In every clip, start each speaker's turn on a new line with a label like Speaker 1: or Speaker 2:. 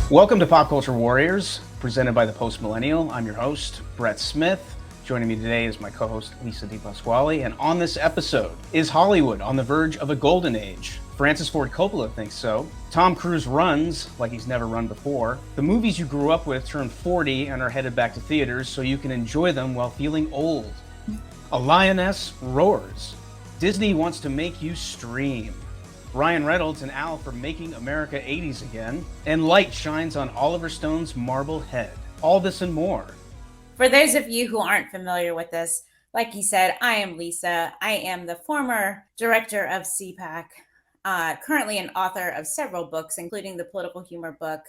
Speaker 1: Welcome to Pop Culture Warriors, presented by the Millennial. I'm your host, Brett Smith. Joining me today is my co-host, Lisa DePasquale. And on this episode, is Hollywood on the verge of a golden age? Francis Ford Coppola thinks so. Tom Cruise runs like he's never run before. The movies you grew up with turn 40 and are headed back to theaters so you can enjoy them while feeling old. A lioness roars. Disney wants to make you stream. Ryan Reynolds and Al for making America 80s again. And light shines on Oliver Stone's marble head. All this and more.
Speaker 2: For those of you who aren't familiar with this, like he said, I am Lisa. I am the former director of CPAC, currently an author of several books, including the political humor book,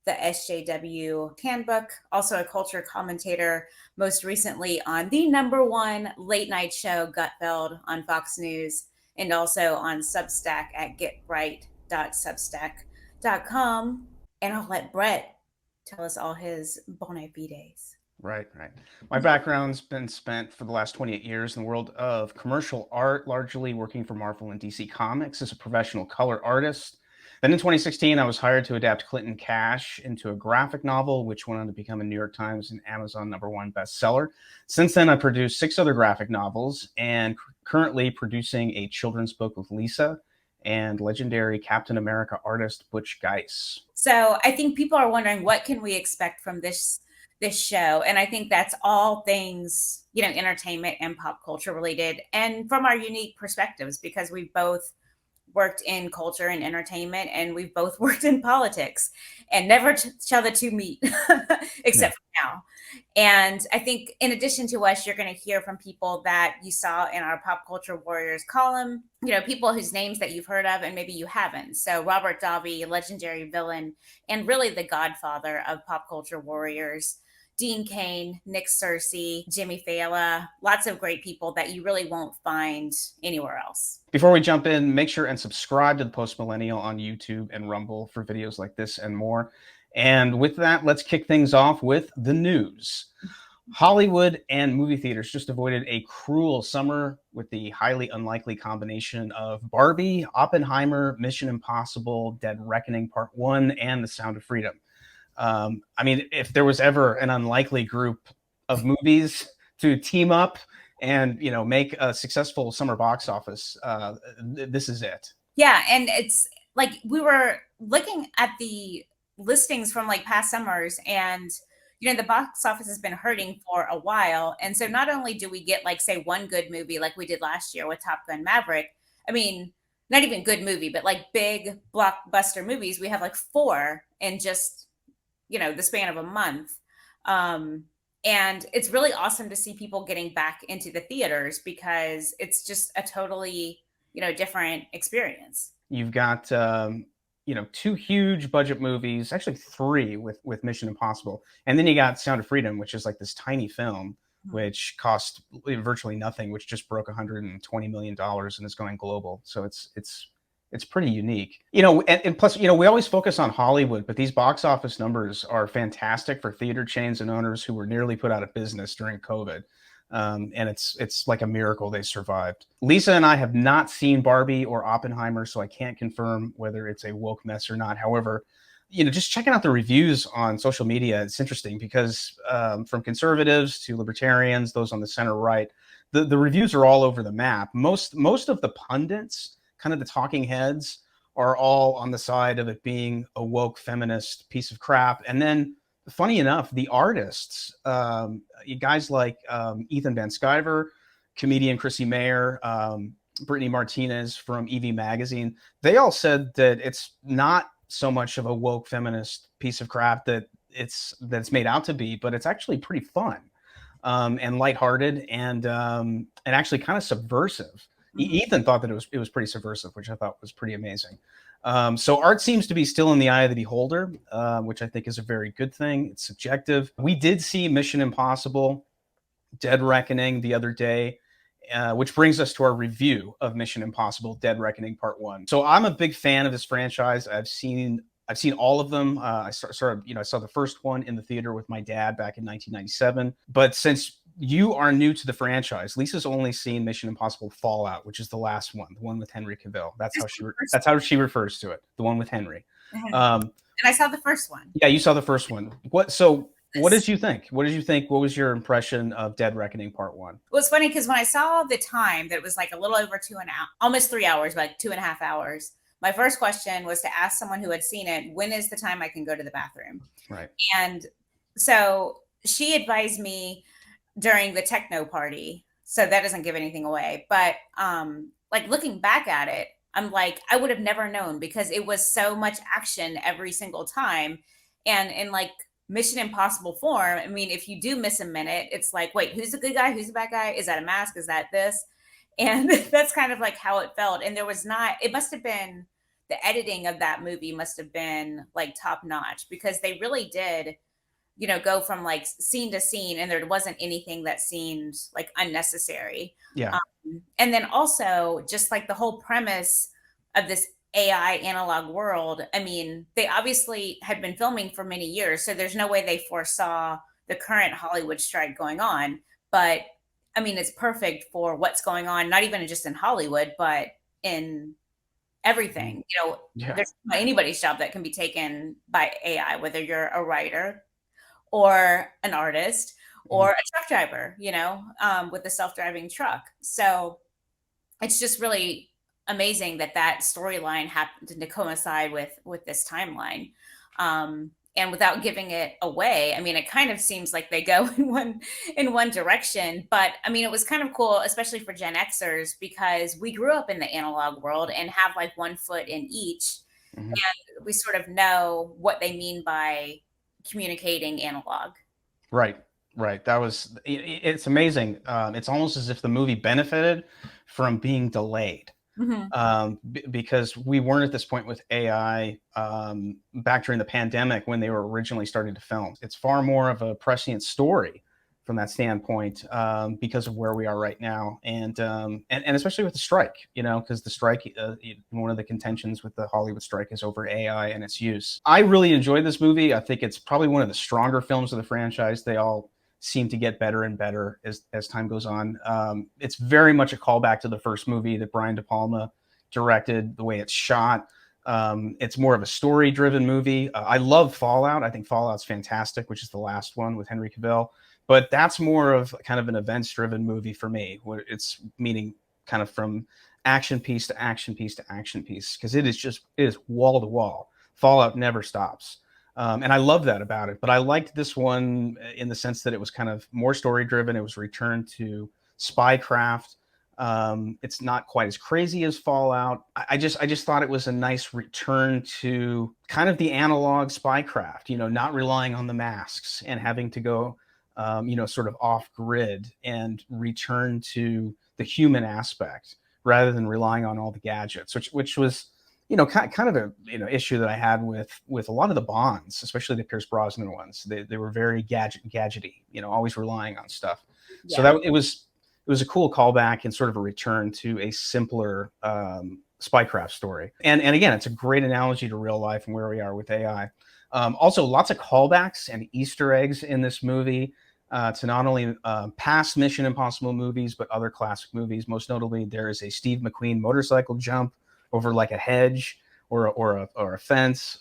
Speaker 2: the SJW Handbook, also a culture commentator, most recently on the #1 late night show, Gutfeld, on Fox News, and also on Substack at getbright.substack.com. And I'll let Brett tell us all his bona fides.
Speaker 1: Right. My background's been spent for the last 28 years in the world of commercial art, largely working for Marvel and DC Comics as a professional color artist. Then in 2016, I was hired to adapt Clinton Cash into a graphic novel, which went on to become a New York Times and Amazon #1 bestseller. Since then, I produced 6 other graphic novels and currently producing a children's book with Lisa and legendary Captain America artist Butch Guice.
Speaker 2: So I think people are wondering, what can we expect from this show? And I think that's all things, entertainment and pop culture related, and from our unique perspectives, because we've both worked in culture and entertainment, and we've both worked in politics, and never shall the two meet except for now. And I think in addition to us, you're going to hear from people that you saw in our Pop Culture Warriors column, people whose names that you've heard of and maybe you haven't. So Robert Davi, legendary villain, and really the godfather of Pop Culture Warriors. Dean Cain, Nick Searcy, Jimmy Fallon, lots of great people that you really won't find anywhere else.
Speaker 1: Before we jump in, make sure and subscribe to the Post Millennial on YouTube and Rumble for videos like this and more. And with that, let's kick things off with the news. Hollywood and movie theaters just avoided a cruel summer with the highly unlikely combination of Barbie, Oppenheimer, Mission Impossible, Dead Reckoning Part 1, and The Sound of Freedom. If there was ever an unlikely group of movies to team up and, make a successful summer box office, this is it.
Speaker 2: Yeah. And it's like, we were looking at the listings from like past summers, and, the box office has been hurting for a while. And so not only do we get like, say, one good movie like we did last year with Top Gun Maverick, not even good movie, but like big blockbuster movies, we have like 4 in just the span of a month. And it's really awesome to see people getting back into the theaters, because it's just a totally, different experience.
Speaker 1: You've got, 2 huge budget movies, actually 3 with Mission Impossible. And then you got Sound of Freedom, which is like this tiny film, which cost virtually nothing, which just broke $120 million and is going global. So it's pretty unique, and plus, we always focus on Hollywood, but these box office numbers are fantastic for theater chains and owners who were nearly put out of business during COVID. And it's like a miracle they survived. Lisa and I have not seen Barbie or Oppenheimer, so I can't confirm whether it's a woke mess or not. However, just checking out the reviews on social media, it's interesting because from conservatives to libertarians, those on the center right, the reviews are all over the map. Most of the pundits, kind of the talking heads, are all on the side of it being a woke feminist piece of crap. And then, funny enough, the artists, guys like Ethan Van Sciver, comedian Chrissy Mayer, Brittany Martinez from EV Magazine, they all said that it's not so much of a woke feminist piece of crap that it's made out to be, but it's actually pretty fun and lighthearted and actually kind of subversive. Ethan thought that it was pretty subversive, which I thought was pretty amazing. So art seems to be still in the eye of the beholder, which I think is a very good thing. It's subjective. We did see Mission Impossible, Dead Reckoning the other day, which brings us to our review of Mission Impossible, Dead Reckoning Part 1. So I'm a big fan of this franchise. I've seen all of them. I saw the first one in the theater with my dad back in 1997. But since you are new to the franchise, Lisa's only seen Mission Impossible Fallout, which is the last one, the one with Henry Cavill. That's how she refers to it, the one with Henry.
Speaker 2: And and I saw the first one.
Speaker 1: Yeah, you saw the first one. What did you think? What did you think? What was your impression of Dead Reckoning Part 1?
Speaker 2: Well, it's funny because when I saw the time that it was like a little over 2.5, almost 3 hours, but like 2.5 hours, my first question was to ask someone who had seen it, when is the time I can go to the bathroom?
Speaker 1: Right.
Speaker 2: And so she advised me during the techno party. So that doesn't give anything away. But like looking back at it, I'm like, I would have never known because it was so much action every single time. And in like Mission Impossible form, I mean, if you do miss a minute, it's like, wait, who's the good guy? Who's the bad guy? Is that a mask? Is that this? And that's kind of like how it felt. And there was not, it must have been, the editing of that movie must have been like top notch because they really did, you know, go from like scene to scene and there wasn't anything that seemed like unnecessary.
Speaker 1: Yeah.
Speaker 2: And then also just like the whole premise of this AI analog world. I mean, they obviously had been filming for many years, so there's no way they foresaw the current Hollywood strike going on. But I mean, it's perfect for what's going on, not even just in Hollywood, but in everything. You know,
Speaker 1: Yeah.
Speaker 2: there's not anybody's job that can be taken by AI, whether you're a writer or an artist or a truck driver, you know, with a self-driving truck. So it's just really amazing that that storyline happened to coincide with this timeline. And without giving it away, I mean, it kind of seems like they go in one direction. But I mean, it was kind of cool, especially for Gen Xers, because we grew up in the analog world and have like one foot in each. And we sort of know what they mean by communicating analog.
Speaker 1: Right. That was, it's amazing. It's almost as if the movie benefited from being delayed. Because we weren't at this point with AI back during the pandemic when they were originally starting to film. It's far more of a prescient story from that standpoint because of where we are right now, and especially with the strike, you know, because the strike, one of the contentions with the Hollywood strike is over AI and its use. I really enjoyed this movie. I think it's probably one of the stronger films of the franchise. They all seem to get better and better as time goes on. It's very much a callback to the first movie that Brian De Palma directed, the way it's shot. It's more of a story-driven movie. I love Fallout. I think Fallout's fantastic, which is the last one with Henry Cavill. But that's more of kind of an events-driven movie for me, where it's meaning kind of from action piece to action piece to action piece, because it is wall to wall. Fallout never stops. And I love that about it. But I liked this one in the sense that it was kind of more story driven. It was returned to spycraft. It's not quite as crazy as Fallout. I just thought it was a nice return to kind of the analog spycraft, you know, not relying on the masks and having to go, you know, sort of off grid and return to the human aspect rather than relying on all the gadgets, which was, you know, kind of a, you know, issue that I had with a lot of the Bonds, especially the Pierce Brosnan ones. They were very gadgety, you know, always relying on stuff. Yeah. So that it was a cool callback and sort of a return to a simpler spycraft story. And again, it's a great analogy to real life and where we are with AI. Also, lots of callbacks and Easter eggs in this movie to not only past Mission Impossible movies, but other classic movies. Most notably, there is a Steve McQueen motorcycle jump over like a hedge or a fence,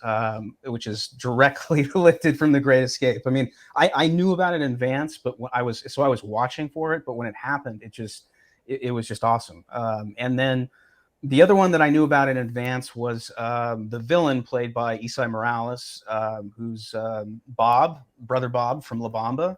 Speaker 1: which is directly lifted from The Great Escape. I mean, I knew about it in advance, but when I was watching for it. But when it happened, it was just awesome. And then the other one that I knew about in advance was the villain played by Esai Morales, who's Brother Bob from La Bamba.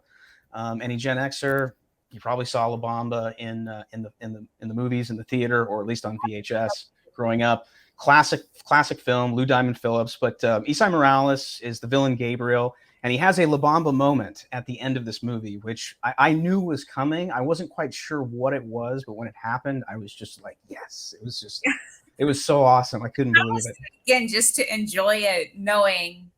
Speaker 1: Any Gen Xer, you probably saw La Bamba in the movies, in the theater, or at least on VHS growing up. Classic film, Lou Diamond Phillips. But Esai Morales is the villain Gabriel, and he has a La Bamba moment at the end of this movie, which I knew was coming. I wasn't quite sure what it was, but when it happened, I was just like, yes. It was so awesome. I couldn't believe it.
Speaker 2: Again, just to enjoy it, knowing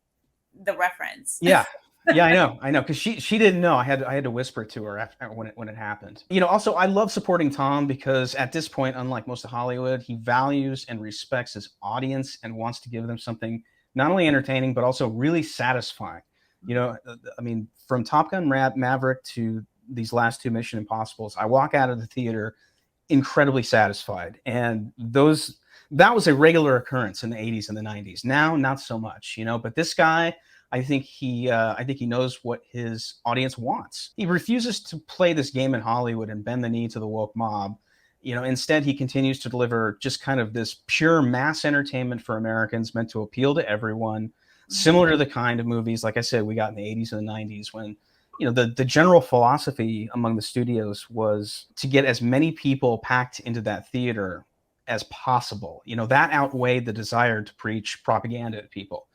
Speaker 2: the reference.
Speaker 1: Yeah. Yeah, I know, because she didn't know. I had to whisper to her after, when it happened. You know, also I love supporting Tom because at this point, unlike most of Hollywood, he values and respects his audience and wants to give them something not only entertaining but also really satisfying. You know, I mean, from Top Gun Maverick to these last two Mission Impossibles, I walk out of the theater incredibly satisfied, and those That was a regular occurrence in the 80s and the 90s. Now, not so much, but this guy, I think he knows what his audience wants. He refuses to play this game in Hollywood and bend the knee to the woke mob. Instead, he continues to deliver just kind of this pure mass entertainment for Americans meant to appeal to everyone, similar to the kind of movies, like I said, we got in the 80s and the 90s when, the general philosophy among the studios was to get as many people packed into that theater as possible. That outweighed the desire to preach propaganda to people.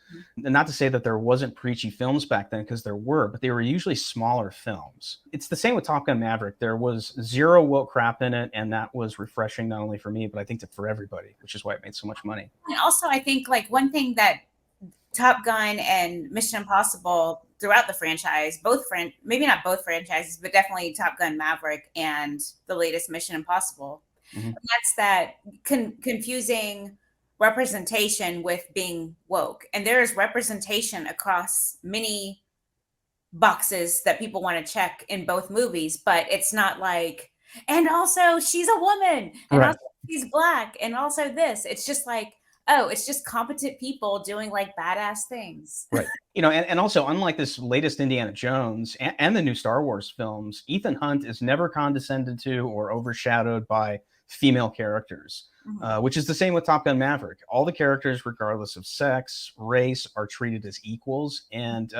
Speaker 1: And not to say that there wasn't preachy films back then, because there were, but they were usually smaller films. It's the same with Top Gun Maverick. There was zero woke crap in it, and that was refreshing not only for me, but I think for everybody, which is why it made so much money.
Speaker 2: And also, I think like one thing that Top Gun and Mission Impossible throughout the franchise, maybe not both franchises, but definitely Top Gun Maverick and the latest Mission Impossible, that's that confusing representation with being woke. And there is representation across many boxes that people want to check in both movies, but it's not like, and also she's a woman, and also she's Black, and also this. It's just like, oh, it's just competent people doing like badass things.
Speaker 1: Right. And also, unlike this latest Indiana Jones and the new Star Wars films, Ethan Hunt is never condescended to or overshadowed by female characters, which is the same with Top Gun Maverick. All the characters, regardless of sex, race, are treated as equals. And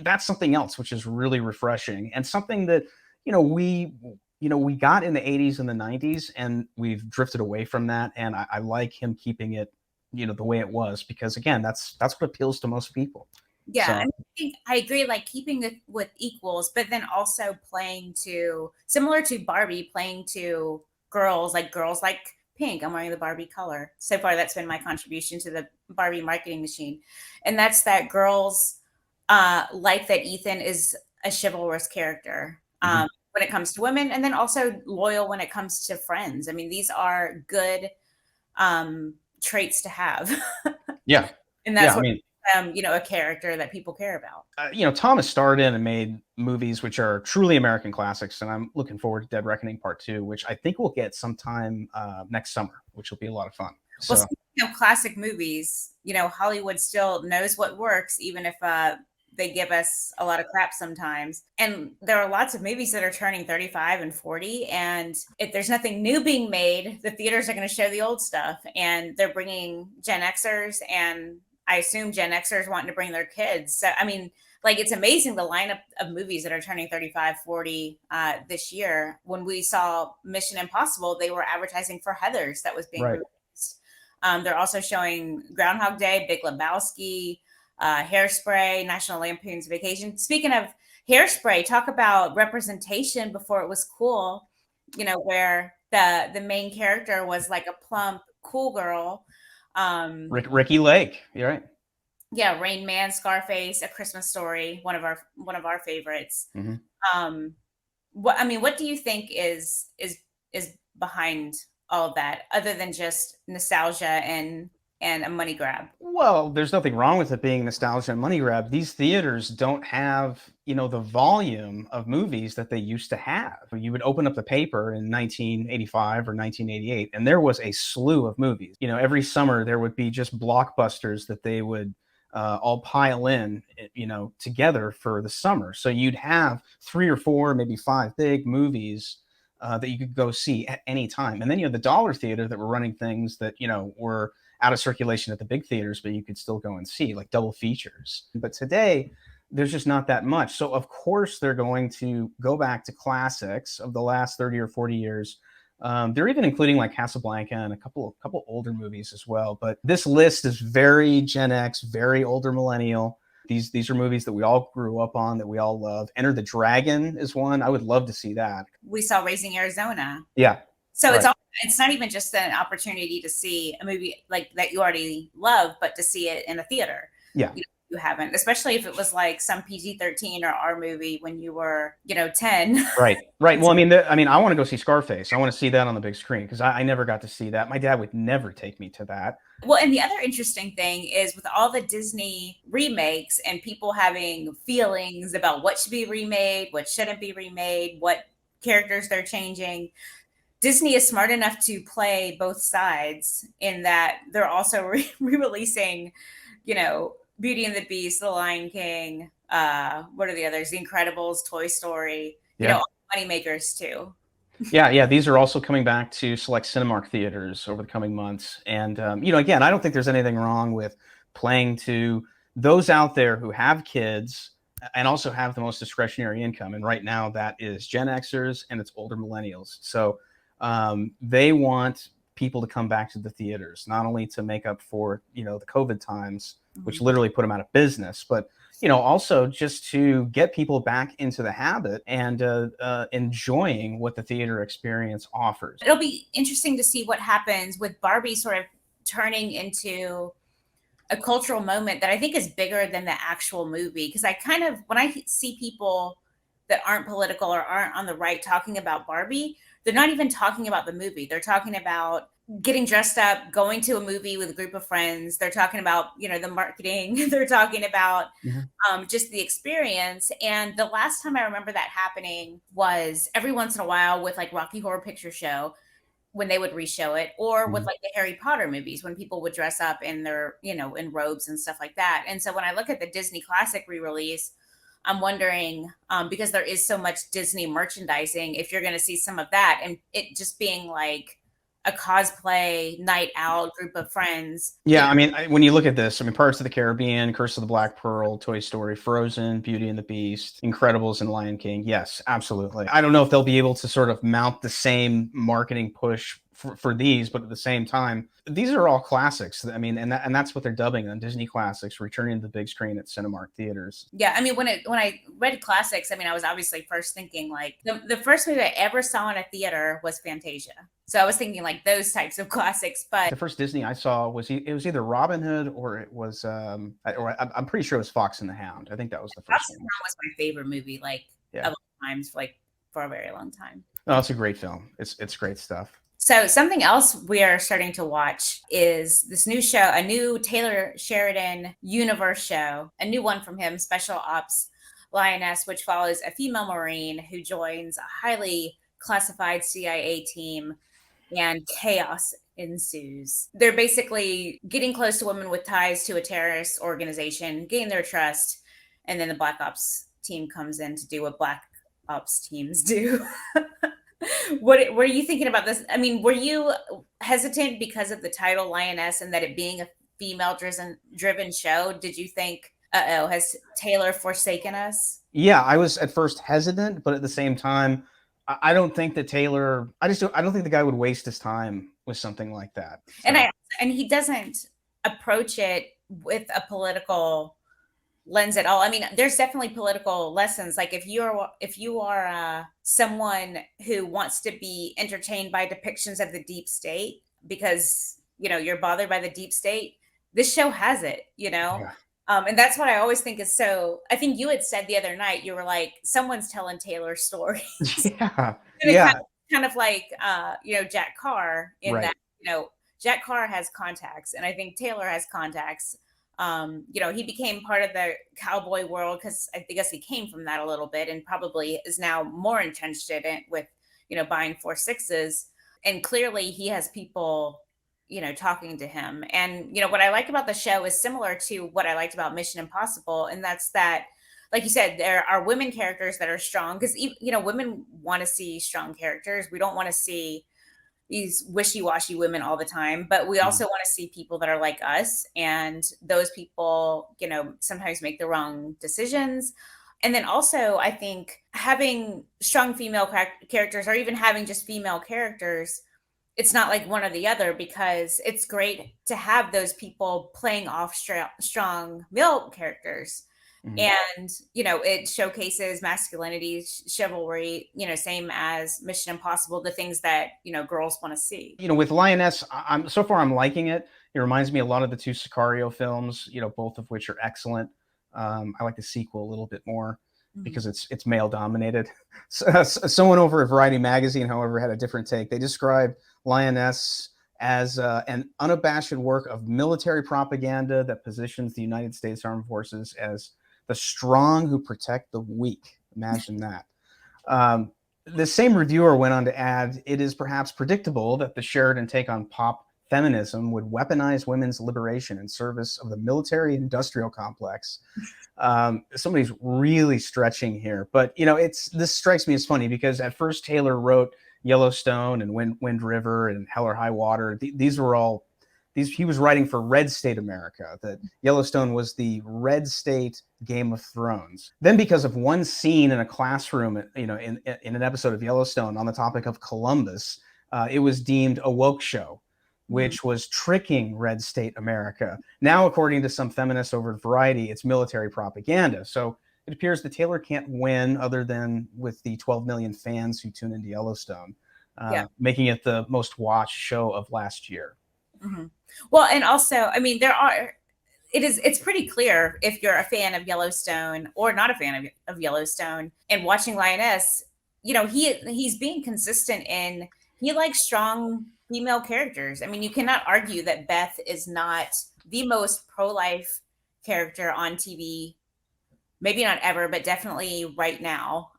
Speaker 1: that's something else, which is really refreshing, and something that, we got in the 80s and the 90s, and we've drifted away from that. And I like him keeping it, the way it was, because again, that's what appeals to most people.
Speaker 2: Yeah, so. I think I agree, like keeping it with equals, but then also playing to, similar to Barbie, playing to girls like pink. I'm wearing the Barbie color. So far, that's been my contribution to the Barbie marketing machine. And that's that girls like that Ethan is a chivalrous character when it comes to women, and then also loyal when it comes to friends. I mean, these are good traits to have.
Speaker 1: Yeah.
Speaker 2: And that's a character that people care about.
Speaker 1: Thomas starred in and made movies which are truly American classics, and I'm looking forward to Dead Reckoning Part 2, which I think we'll get sometime next summer, which will be a lot of fun.
Speaker 2: Well, speaking of classic movies, Hollywood still knows what works, even if they give us a lot of crap sometimes. And there are lots of movies that are turning 35 and 40. And if there's nothing new being made, the theaters are going to show the old stuff. And they're bringing Gen Xers, and I assume Gen Xers wanting to bring their kids. So, I mean, like, it's amazing the lineup of movies that are turning 35, 40 this year. When we saw Mission Impossible, they were advertising for Heathers that was being released. They're also showing Groundhog Day, Big Lebowski, Hairspray, National Lampoon's Vacation. Speaking of Hairspray, talk about representation before it was cool, where the main character was like a plump, cool girl.
Speaker 1: Ricky Lake, you're right.
Speaker 2: Yeah, Rain Man, Scarface, A Christmas Story, one of our favorites. What do you think is behind all of that, other than just nostalgia and a money grab?
Speaker 1: Well, there's nothing wrong with it being nostalgia and money grab. These theaters don't have, the volume of movies that they used to have. You would open up the paper in 1985 or 1988, and there was a slew of movies. Every summer there would be just blockbusters that they would all pile in, together for the summer. So you'd have 3 or 4, maybe 5 big movies that you could go see at any time. And then you had the dollar theater that were running things that, were out of circulation at the big theaters, but you could still go and see, like double features. But today, there's just not that much. So of course they're going to go back to classics of the last 30 or 40 years. They're even including like Casablanca and a couple older movies as well. But this list is very Gen X, very older millennial. These are movies that we all grew up on, that we all love. Enter the Dragon is one. I would love to see that.
Speaker 2: We saw Raising Arizona.
Speaker 1: Yeah.
Speaker 2: So it's not even just an opportunity to see a movie like that you already love, but to see it in a theater.
Speaker 1: Yeah.
Speaker 2: You haven't, especially if it was like some PG-13 or R movie when you were, 10.
Speaker 1: Right. Well, I want to go see Scarface. I want to see that on the big screen, because I never got to see that. My dad would never take me to that.
Speaker 2: Well, and the other interesting thing is with all the Disney remakes and people having feelings about what should be remade, what shouldn't be remade, what characters they're changing, Disney is smart enough to play both sides in that they're also re-releasing, Beauty and the Beast, The Lion King, what are the others? The Incredibles, Toy Story,
Speaker 1: Yeah.
Speaker 2: all money makers too.
Speaker 1: Yeah. These are also coming back to select Cinemark theaters over the coming months. And, again, I don't think there's anything wrong with playing to those out there who have kids and also have the most discretionary income. And right now that is Gen Xers and it's older millennials. So they want people to come back to the theaters, not only to make up for, the COVID times, which literally put them out of business, but also just to get people back into the habit and enjoying what the theater experience offers.
Speaker 2: It'll be interesting to see what happens with Barbie sort of turning into a cultural moment that I think is bigger than the actual movie. Because when I see people that aren't political or aren't on the right talking about Barbie, they're not even talking about the movie. They're talking about getting dressed up, going to a movie with a group of friends. They're talking about, the marketing. They're talking about just the experience. And the last time I remember that happening was every once in a while with like Rocky Horror Picture Show, when they would reshow it, or with like the Harry Potter movies, when people would dress up in their, in robes and stuff like that. And so when I look at the Disney Classic re-release, I'm wondering, because there is so much Disney merchandising, if you're going to see some of that and it just being like a cosplay night out group of friends.
Speaker 1: Yeah, I mean, when you look at this, I mean, Pirates of the Caribbean, Curse of the Black Pearl, Toy Story, Frozen, Beauty and the Beast, Incredibles, and Lion King. Yes, absolutely. I don't know if they'll be able to sort of mount the same marketing push for these, but at the same time, these are all classics. I mean, and that's what they're dubbing them, Disney classics, returning to the big screen at Cinemark theaters.
Speaker 2: Yeah, I mean, when I read classics, I mean, I was obviously first thinking like the first movie I ever saw in a theater was Fantasia. So I was thinking like those types of classics. But
Speaker 1: the first Disney I saw was either Robin Hood or it was, or I'm pretty sure it was Fox and the Hound. I think that was the first one.
Speaker 2: That was my favorite movie, like of all times, like for a very long time.
Speaker 1: Oh, it's a great film. It's great stuff.
Speaker 2: So something else we are starting to watch is this new show, a new Taylor Sheridan universe show, a new one from him, Special Ops Lioness, which follows a female Marine who joins a highly classified CIA team and chaos ensues. They're basically getting close to women with ties to a terrorist organization, gain their trust, and then the Black Ops team comes in to do what Black Ops teams do. What were you thinking about this? I mean, were you hesitant because of the title Lioness and that it being a female driven show? Did you think, has Taylor forsaken us?
Speaker 1: Yeah, I was at first hesitant, but at the same time, I don't think that Taylor, I don't think the guy would waste his time with something like that. So.
Speaker 2: And he doesn't approach it with a political lens at all. I mean, there's definitely political lessons. Like if you are someone who wants to be entertained by depictions of the deep state because you're bothered by the deep state, this show has it. Yeah. And that's what I always think is so. I think you had said the other night, you were like, someone's telling Taylor's story.
Speaker 1: Yeah, yeah.
Speaker 2: Kind of like Jack Carr in
Speaker 1: right.
Speaker 2: that Jack Carr has contacts, and I think Taylor has contacts. He became part of the cowboy world because I guess he came from that a little bit and probably is now more entrenched in it with, buying 4.6s. And clearly he has people, talking to him. And, what I like about the show is similar to what I liked about Mission Impossible. And that's that, like you said, there are women characters that are strong because, women want to see strong characters. We don't want to see these wishy-washy women all the time, but we also want to see people that are like us, and those people, sometimes make the wrong decisions. And then also I think having strong female characters, or even having just female characters, it's not like one or the other, because it's great to have those people playing off strong male characters. And, it showcases masculinity, chivalry, same as Mission Impossible, the things that, girls want to see.
Speaker 1: With Lioness, so far I'm liking it. It reminds me a lot of the two Sicario films, both of which are excellent. I like the sequel a little bit more because it's male dominated. Someone over at Variety Magazine, however, had a different take. They described Lioness as an unabashed work of military propaganda that positions the United States Armed Forces as the strong who protect the weak. Imagine that. The same reviewer went on to add, it is perhaps predictable that the Sheridan take on pop feminism would weaponize women's liberation in service of the military-industrial complex. Somebody's really stretching here, but this strikes me as funny because at first Taylor wrote Yellowstone and Wind River and Hell or High Water. These were all he was writing for red state America. That Yellowstone was the red state Game of Thrones. Then because of one scene in a classroom, in an episode of Yellowstone on the topic of Columbus, it was deemed a woke show, which was tricking red state America. Now, according to some feminists over at Variety, it's military propaganda. So it appears that Taylor can't win other than with the 12 million fans who tune into Yellowstone, making it the most watched show of last year.
Speaker 2: Mm-hmm. Well, and also, I mean, it's pretty clear if you're a fan of Yellowstone or not a fan of Yellowstone and watching Lioness, he's being consistent in, he likes strong female characters. I mean, you cannot argue that Beth is not the most pro-life character on TV, maybe not ever, but definitely right now.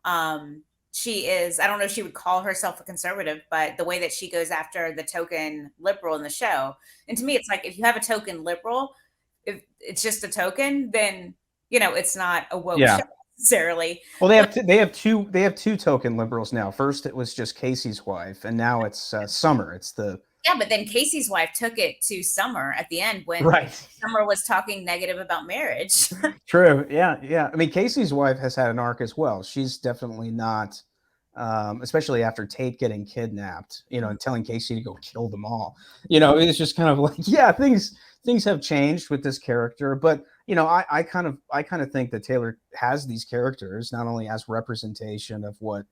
Speaker 2: She is, I don't know if she would call herself a conservative, but the way that she goes after the token liberal in the show. And to me, it's like, if you have a token liberal, if it's just a token, then, it's not a woke show necessarily.
Speaker 1: Well, they have two token liberals now. First, it was just Casey's wife, and now it's Summer. It's the
Speaker 2: but then Casey's wife took it to Summer at the end when Summer was talking negative about marriage.
Speaker 1: True. Yeah. I mean, Casey's wife has had an arc as well. She's definitely not, especially after Tate getting kidnapped, and telling Casey to go kill them all. It's just kind of like, things have changed with this character, but I kind of think that Taylor has these characters not only as representation of what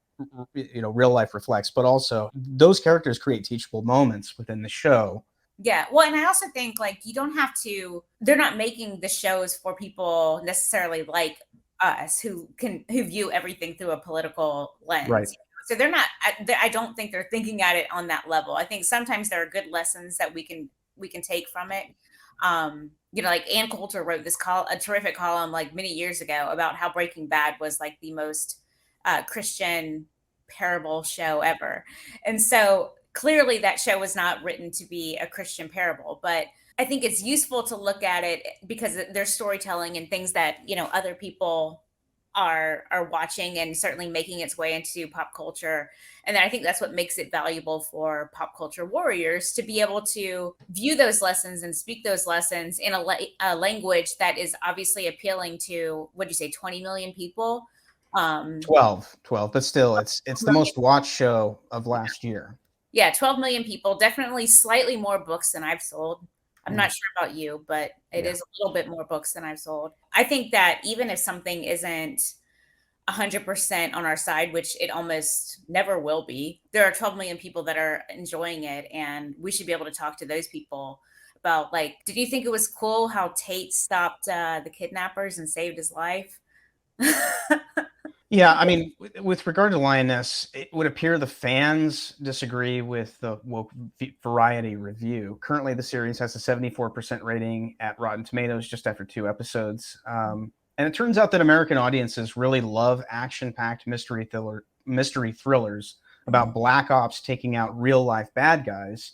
Speaker 1: real life reflects, but also those characters create teachable moments within the show.
Speaker 2: Yeah. Well, and I also think you don't have to, they're not making the shows for people necessarily like us who view everything through a political lens.
Speaker 1: Right.
Speaker 2: So they're not, I don't think they're thinking at it on that level. I think sometimes there are good lessons that we can take from it. Ann Coulter wrote a terrific column many years ago about how Breaking Bad was the most Christian parable show ever. And so clearly that show was not written to be a Christian parable, but I think it's useful to look at it because there's storytelling and things that, other people are watching and certainly making its way into pop culture. And then I think that's what makes it valuable for pop culture warriors to be able to view those lessons and speak those lessons in a language that is obviously appealing to, what'd you say, 20 million people?
Speaker 1: 12, but still it's the most watched show of last year.
Speaker 2: Yeah, 12 million people, definitely slightly more books than I've sold. I'm not sure about you, but it is a little bit more books than I've sold. I think that even if something isn't 100% on our side, which it almost never will be, there are 12 million people that are enjoying it, and we should be able to talk to those people about did you think it was cool how Tate stopped the kidnappers and saved his life?
Speaker 1: Yeah, I mean, with regard to Lioness, it would appear the fans disagree with the woke Variety review. Currently, the series has a 74% rating at Rotten Tomatoes just after 2 episodes. And it turns out that American audiences really love action-packed mystery thrillers about black ops taking out real-life bad guys.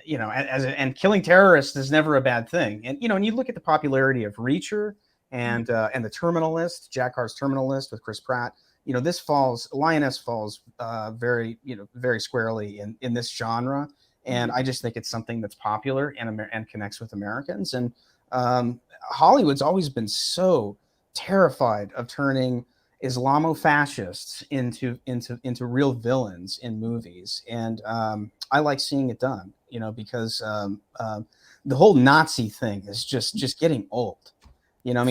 Speaker 1: And killing terrorists is never a bad thing. And and you look at the popularity of Reacher and the Terminal List, Jack Carr's Terminal List with Chris Pratt. Lioness falls very squarely in this genre, and I just think it's something that's popular and connects with Americans. And Hollywood's always been so terrified of turning Islamofascists into real villains in movies, and I like seeing it done. Because the whole Nazi thing is just getting old.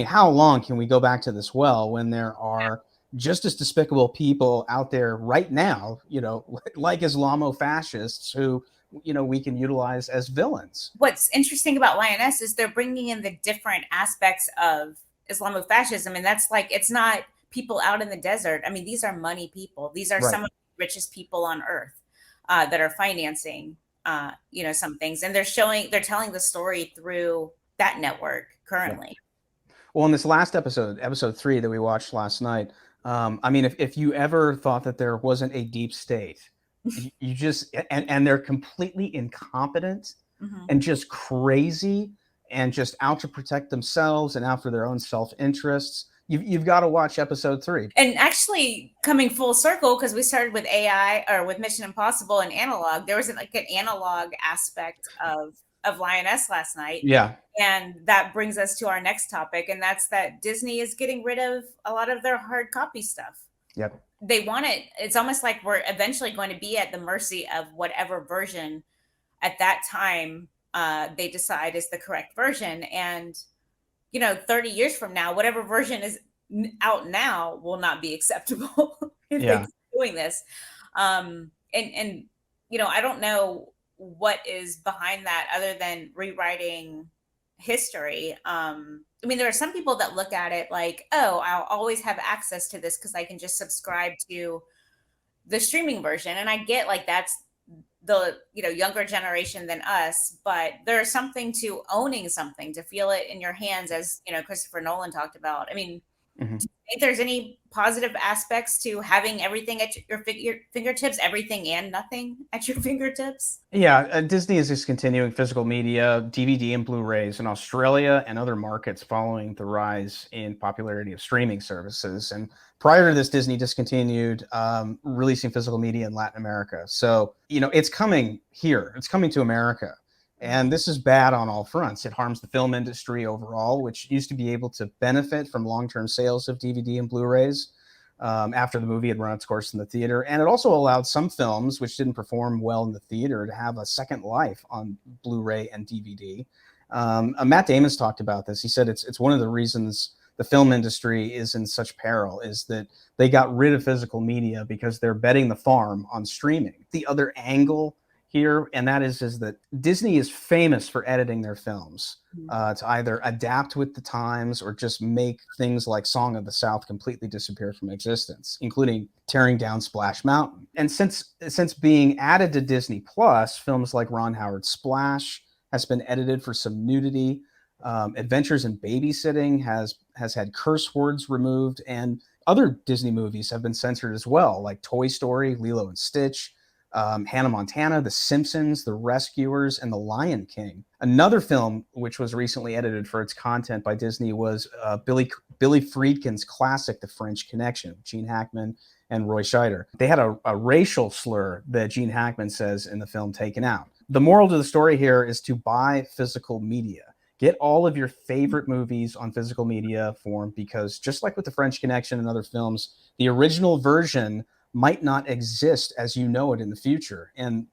Speaker 1: How long can we go back to this well when there are just as despicable people out there right now, like Islamofascists who, we can utilize as villains.
Speaker 2: What's interesting about Lioness is they're bringing in the different aspects of Islamofascism. And that's it's not people out in the desert. I mean, these are money people. These are some of the richest people on earth that are financing, some things. And they're telling the story through that network currently.
Speaker 1: Yeah. Well, in this last episode 3 that we watched last night, I mean, if you ever thought that there wasn't a deep state, you just and they're completely incompetent
Speaker 2: Mhm.
Speaker 1: and just crazy and just out to protect themselves and out for their own self interests. You've got to watch episode 3.
Speaker 2: And actually, coming full circle, because we started with AI or with Mission Impossible and analog, there was like an analog aspect of Lioness last night.
Speaker 1: Yeah.
Speaker 2: And that brings us to our next topic, and that's that Disney is getting rid of a lot of their hard copy stuff.
Speaker 1: Yep.
Speaker 2: They want it. It's almost like we're eventually going to be at the mercy of whatever version at that time they decide is the correct version. And, 30 years from now, whatever version is out now will not be acceptable if they keep doing this. And I don't know what is behind that other than rewriting history. I mean, there are some people that look at it like, oh, I'll always have access to this because I can just subscribe to the streaming version. And I get like that's the younger generation than us, but there's something to owning something, to feel it in your hands, as Christopher Nolan talked about. I mean,
Speaker 1: Mm-hmm.
Speaker 2: do you think there's any positive aspects to having everything at your fingertips, everything and nothing at your fingertips?
Speaker 1: Yeah, Disney is discontinuing physical media, DVD and Blu-rays in Australia and other markets following the rise in popularity of streaming services. And prior to this, Disney discontinued releasing physical media in Latin America. So, it's coming here. It's coming to America. And this is bad on all fronts. It harms the film industry overall, which used to be able to benefit from long-term sales of DVD and Blu-rays after the movie had run its course in the theater. And it also allowed some films which didn't perform well in the theater to have a second life on Blu-ray and DVD. Matt Damon's talked about this. He said it's one of the reasons the film industry is in such peril is that they got rid of physical media because they're betting the farm on streaming. The other angle here, and that is that Disney is famous for editing their films to either adapt with the times or just make things like Song of the South completely disappear from existence, including tearing down Splash Mountain. And since being added to Disney Plus, films like Ron Howard's Splash has been edited for some nudity. Adventures in Babysitting has had curse words removed, and other Disney movies have been censored as well, like Toy Story, Lilo and Stitch, Hannah Montana, The Simpsons, The Rescuers, and The Lion King. Another film which was recently edited for its content by Disney was Billy Friedkin's classic, The French Connection, Gene Hackman and Roy Scheider. They had a racial slur that Gene Hackman says in the film taken out. The moral to the story here is to buy physical media. Get all of your favorite movies on physical media form, because just like with The French Connection and other films, the original version might not exist as you know it in the future. And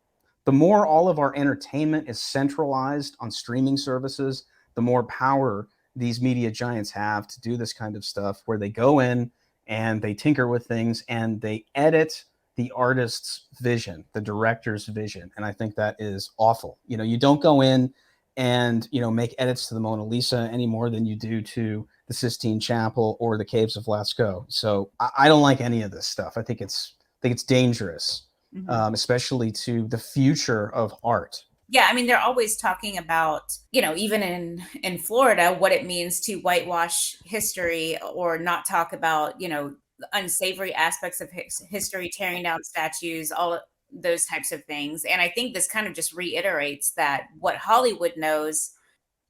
Speaker 1: the more all of our entertainment is centralized on streaming services, the more power these media giants have to do this kind of stuff, where they go in and they tinker with things and they edit the artist's vision, the director's vision. And I think that is awful. You don't go in and make edits to the Mona Lisa any more than you do to the Sistine Chapel or the Caves of Lascaux. So I don't like any of this stuff. I think it's dangerous, especially to the future of art.
Speaker 2: Yeah, I mean, they're always talking about, even in Florida, what it means to whitewash history or not talk about, unsavory aspects of history, tearing down statues, all those types of things. And I think this kind of just reiterates that what Hollywood knows,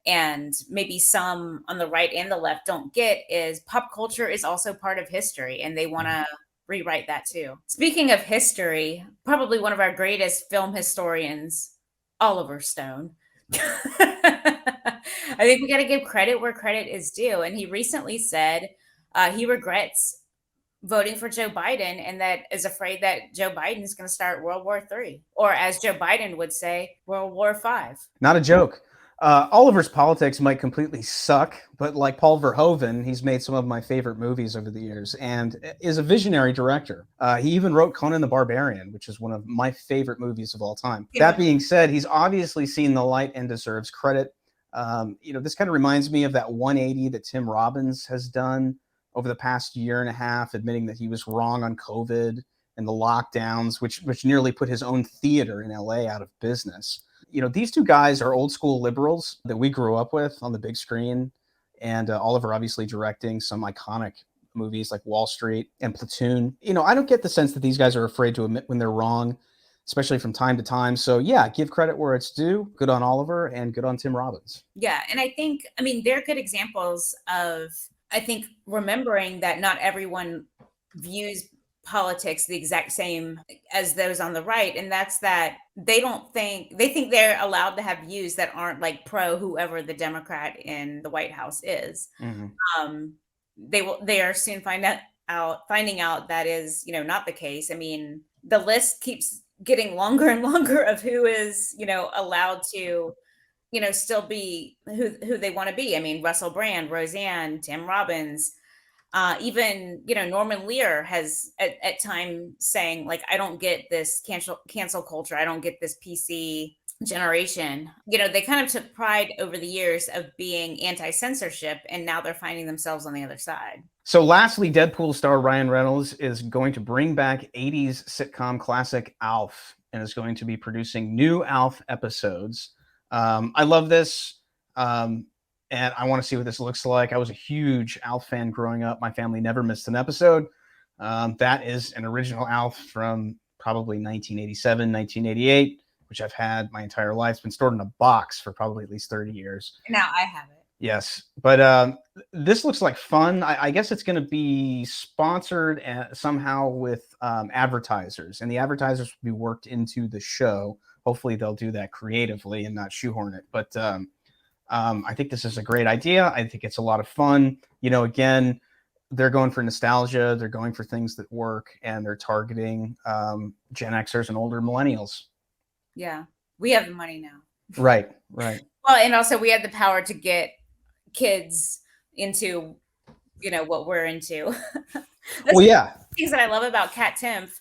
Speaker 2: and maybe some on the right and the left don't get, is pop culture is also part of history, and they want to rewrite that too. Speaking of history, probably one of our greatest film historians, Oliver Stone. I think we got to give credit where credit is due. And he recently said he regrets voting for Joe Biden and that is afraid that Joe Biden is going to start World War III, or as Joe Biden would say, World War V.
Speaker 1: Not a joke. Oliver's politics might completely suck, but like Paul Verhoeven, he's made some of my favorite movies over the years and is a visionary director. He even wrote Conan the Barbarian, which is one of my favorite movies of all time. Yeah. That being said, he's obviously seen the light and deserves credit. This kind of reminds me of that 180 that Tim Robbins has done over the past year and a half, admitting that he was wrong on COVID and the lockdowns, which nearly put his own theater in LA out of business. These two guys are old school liberals that we grew up with on the big screen, and Oliver obviously directing some iconic movies like Wall Street and Platoon. I don't get the sense that these guys are afraid to admit when they're wrong, especially from time to time. So yeah, give credit where it's due. Good on Oliver and good on Tim Robbins.
Speaker 2: Yeah. And I think, they're good examples of, I think, remembering that not everyone views politics the exact same as those on the right. And that's that they think they're allowed to have views that aren't like pro whoever the Democrat in the White House is.
Speaker 1: Mm-hmm.
Speaker 2: They are soon finding out that is, not the case. The list keeps getting longer and longer of who is, allowed to, still be who they want to be. Russell Brand, Roseanne, Tim Robbins, even, Norman Lear has at times saying, like, I don't get this cancel culture. I don't get this PC generation. They kind of took pride over the years of being anti-censorship, and now they're finding themselves on the other side.
Speaker 1: So lastly, Deadpool star Ryan Reynolds is going to bring back 80s sitcom classic Alf and is going to be producing new Alf episodes. I love this. And I want to see what this looks like. I was a huge Alf fan growing up. My family never missed an episode. That is an original Alf from probably 1987, 1988, which I've had my entire life. It's been stored in a box for probably at least 30 years.
Speaker 2: Now I have it.
Speaker 1: Yes. But this looks like fun. I guess it's going to be sponsored somehow with advertisers. And the advertisers will be worked into the show. Hopefully they'll do that creatively and not shoehorn it. But I think this is a great idea. I think it's a lot of fun. Again, they're going for nostalgia. They're going for things that work, and they're targeting Gen Xers and older millennials.
Speaker 2: Yeah, we have the money now.
Speaker 1: Right.
Speaker 2: Well, and also we have the power to get kids into, what we're into.
Speaker 1: Well, yeah.
Speaker 2: Things that I love about Kat Timpf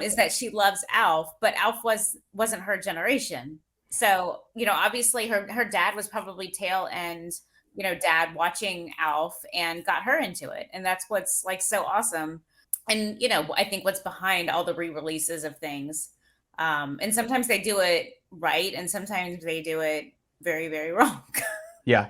Speaker 2: is that she loves Alf, but Alf wasn't her generation. So, obviously her dad was probably tail end, dad watching Alf and got her into it. And that's what's like so awesome. And, I think what's behind all the re-releases of things. And sometimes they do it right. And sometimes they do it very, very wrong.
Speaker 1: Yeah.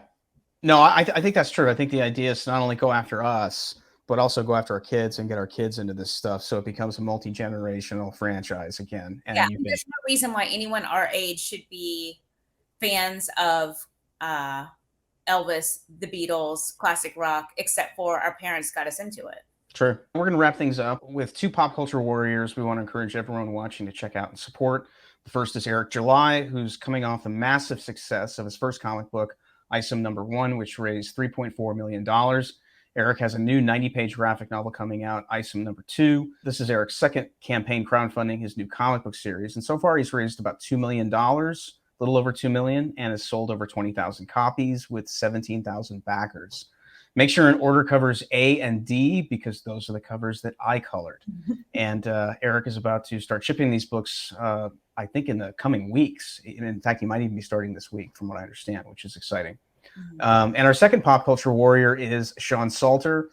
Speaker 1: No, I think that's true. I think the idea is to not only go after us, but also go after our kids and get our kids into this stuff, so it becomes a multi-generational franchise again. And
Speaker 2: there's no reason why anyone our age should be fans of Elvis, the Beatles, classic rock, except for our parents got us into it.
Speaker 1: True. We're going to wrap things up with two pop culture warriors we want to encourage everyone watching to check out and support. The first is Eric July, who's coming off the massive success of his first comic book, Isom #1, which raised $3.4 million. Eric has a new 90-page graphic novel coming out, Isom #2. This is Eric's second campaign crowdfunding his new comic book series. And so far, he's raised about $2 million, a little over $2 million, and has sold over 20,000 copies with 17,000 backers. Make sure an order covers A and D, because those are the covers that I colored. And Eric is about to start shipping these books, I think, in the coming weeks. In fact, he might even be starting this week, from what I understand, which is exciting. And our second pop culture warrior is Sean Salter,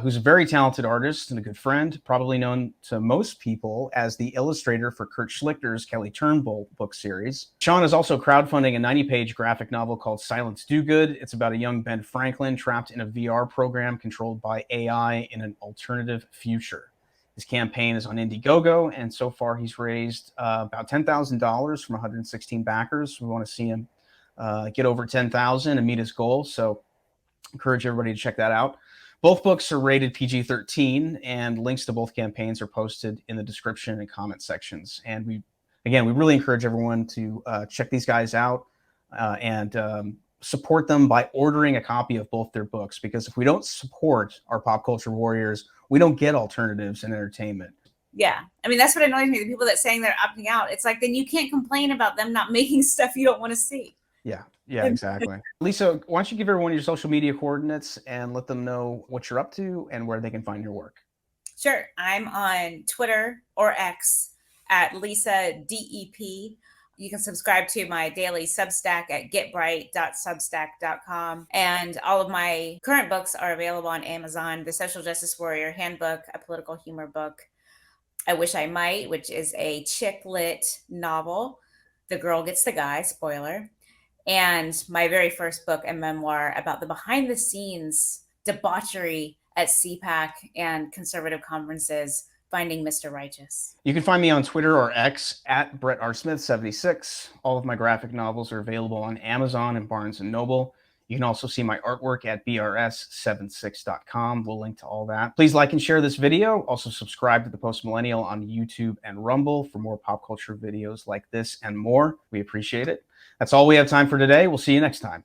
Speaker 1: who's a very talented artist and a good friend, probably known to most people as the illustrator for Kurt Schlichter's Kelly Turnbull book series. Sean is also crowdfunding a 90-page graphic novel called Silence Do Good. It's about a young Ben Franklin trapped in a VR program controlled by AI in an alternative future. His campaign is on Indiegogo, and so far he's raised about $10,000 from 116 backers. We want to see him get over 10,000 and meet his goal. So encourage everybody to check that out. Both books are rated PG-13, and links to both campaigns are posted in the description and comment sections. And we really encourage everyone to check these guys out and support them by ordering a copy of both their books, because if we don't support our pop culture warriors, we don't get alternatives in entertainment.
Speaker 2: Yeah. That's what annoys me. The people that saying they're opting out, it's like, then you can't complain about them not making stuff you don't want to see.
Speaker 1: Yeah, exactly. Lisa, why don't you give everyone your social media coordinates and let them know what you're up to and where they can find your work?
Speaker 2: Sure. I'm on Twitter or X at Lisa DEP. You can subscribe to my daily Substack at getbright.substack.com. And all of my current books are available on Amazon. The Social Justice Warrior Handbook, a political humor book. I Wish I Might, which is a chick lit novel. The girl gets the guy, spoiler. And my very first book, a memoir about the behind the scenes debauchery at CPAC and conservative conferences finding Mr. Righteous.
Speaker 1: You can find me on Twitter or X at Brett R. Smith 76. All of my graphic novels are available on Amazon and Barnes & Noble. You can also see my artwork at brs76.com. We'll link to all that. Please like and share this video. Also subscribe to The Post Millennial on YouTube and Rumble for more pop culture videos like this and more. We appreciate it. That's all we have time for today. We'll see you next time.